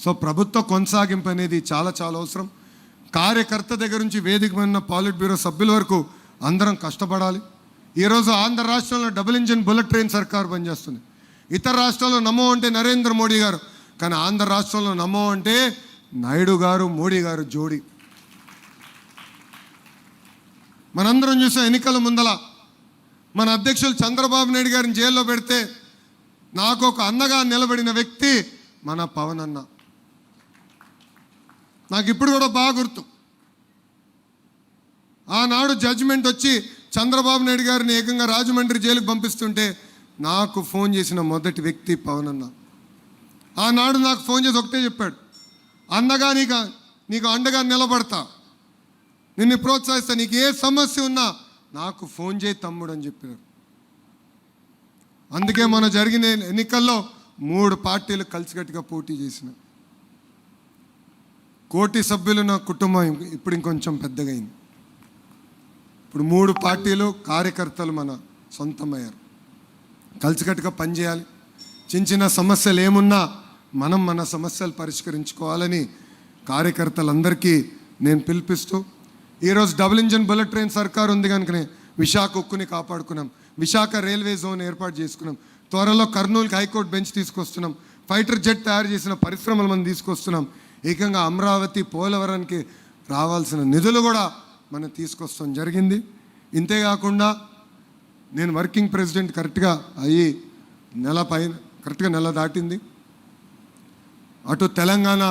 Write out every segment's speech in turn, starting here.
So ప్రభుత్వ కొనసాగింపు అనేది చాలా చాలా అవసరం. కార్యకర్త దగ్గర నుంచి వేదిక ఉన్న పాలిట్ బ్యూరో సభ్యుల వరకు అందరం కష్టపడాలి. ఈరోజు ఆంధ్ర రాష్ట్రంలో డబుల్ ఇంజిన్ బుల్లెట్ ట్రైన్ సర్కారు పనిచేస్తుంది. ఇతర రాష్ట్రాల్లో నమో అంటే నరేంద్ర మోడీ గారు, కానీ ఆంధ్ర రాష్ట్రంలో నమో అంటే నాయుడు గారు మోడీ గారు జోడి. మనందరం చూసాం ఎన్నికల ముందల మన అధ్యక్షులు చంద్రబాబు నాయుడు గారిని జైల్లో పెడితే నాకు ఒక అన్నగా నిలబడిన వ్యక్తి మన పవన్ అన్న. నాకు ఇప్పుడు కూడా బాగా గుర్తు. ఆనాడు జడ్జిమెంట్ వచ్చి చంద్రబాబు నాయుడు గారిని ఏకంగా రాజమండ్రి జైలుకి పంపిస్తుంటే నాకు ఫోన్ చేసిన మొదటి వ్యక్తి పవన్ అన్న. ఆనాడు నాకు ఫోన్ చేసి ఒకటే చెప్పాడు, అన్నగా నీకు అండగా నిలబడతా, నిన్ను ప్రోత్సహిస్తా, నీకు ఏ సమస్య ఉన్నా నాకు ఫోన్ చేయి తమ్ముడు అని చెప్పారు. అందుకే మన జరిగిన ఎన్నికల్లో 3 పార్టీలు కలిసికట్టుగా పోటీ చేసిన. 1 కోటి సభ్యులు నా కుటుంబం ఇప్పుడు ఇంకొంచెం పెద్దగా అయింది. ఇప్పుడు 3 పార్టీలు కార్యకర్తలు మన సొంతమయ్యారు. కలిసికట్టుగా పనిచేయాలి. చిన్న చిన్న సమస్యలు ఏమున్నా మనం మన సమస్యలు పరిష్కరించుకోవాలని కార్యకర్తలందరికీ నేను పిలిపిస్తూ, ఈరోజు డబుల్ ఇంజిన్ బుల్లెట్ ట్రైన్ సర్కారు ఉంది కనుకనే విశాఖ ఉక్కుని కాపాడుకున్నాం, విశాఖ రైల్వే జోన్ ఏర్పాటు చేసుకున్నాం, త్వరలో కర్నూలుకి హైకోర్టు బెంచ్ తీసుకొస్తున్నాం, ఫైటర్ జెట్ తయారు చేసిన పరిశ్రమలు మనం తీసుకొస్తున్నాం, ఏకంగా అమరావతి పోలవరానికి రావాల్సిన నిధులు కూడా మనం తీసుకొస్తాం జరిగింది. ఇంతేకాకుండా నేను వర్కింగ్ ప్రెసిడెంట్ కరెక్ట్గా అయ్యి కరెక్ట్గా నెల దాటింది. అటు తెలంగాణ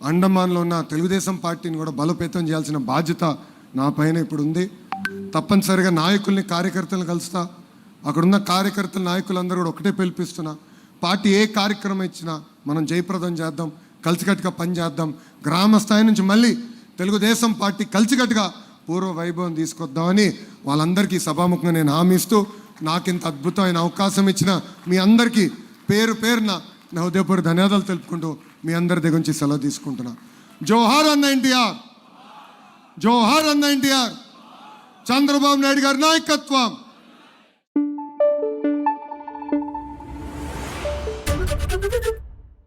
అండమాన్లో ఉన్న తెలుగుదేశం పార్టీని కూడా బలోపేతం చేయాల్సిన బాధ్యత నా పైన ఇప్పుడు ఉంది. తప్పనిసరిగా నాయకుల్ని కార్యకర్తలను కలుస్తా. అక్కడున్న కార్యకర్తల నాయకులందరూ కూడా ఒకటే పిలిపిస్తున్నా, పార్టీ ఏ కార్యక్రమం ఇచ్చినా మనం జయప్రదం చేద్దాం, కలిసికట్టుగా పనిచేద్దాం. గ్రామ స్థాయి నుంచి మళ్ళీ తెలుగుదేశం పార్టీ కలిసికట్టుగా పూర్వ వైభవం తీసుకొద్దామని వాళ్ళందరికీ సభాముఖంగా నేను హామీస్తూ, నాకు ఇంత అద్భుతమైన అవకాశం ఇచ్చిన మీ అందరికీ పేరు పేరున నా హృదయపూర్వక ధన్యవాదాలు తెలుపుకుంటూ మీ అందరి దగ్గర నుంచి సెలవు తీసుకుంటున్నా. జోహార్ అన్న ఎన్టీఆర్, జోహార్ అన్న ఎన్టీఆర్, చంద్రబాబు నాయుడు గారి నాయకత్వం.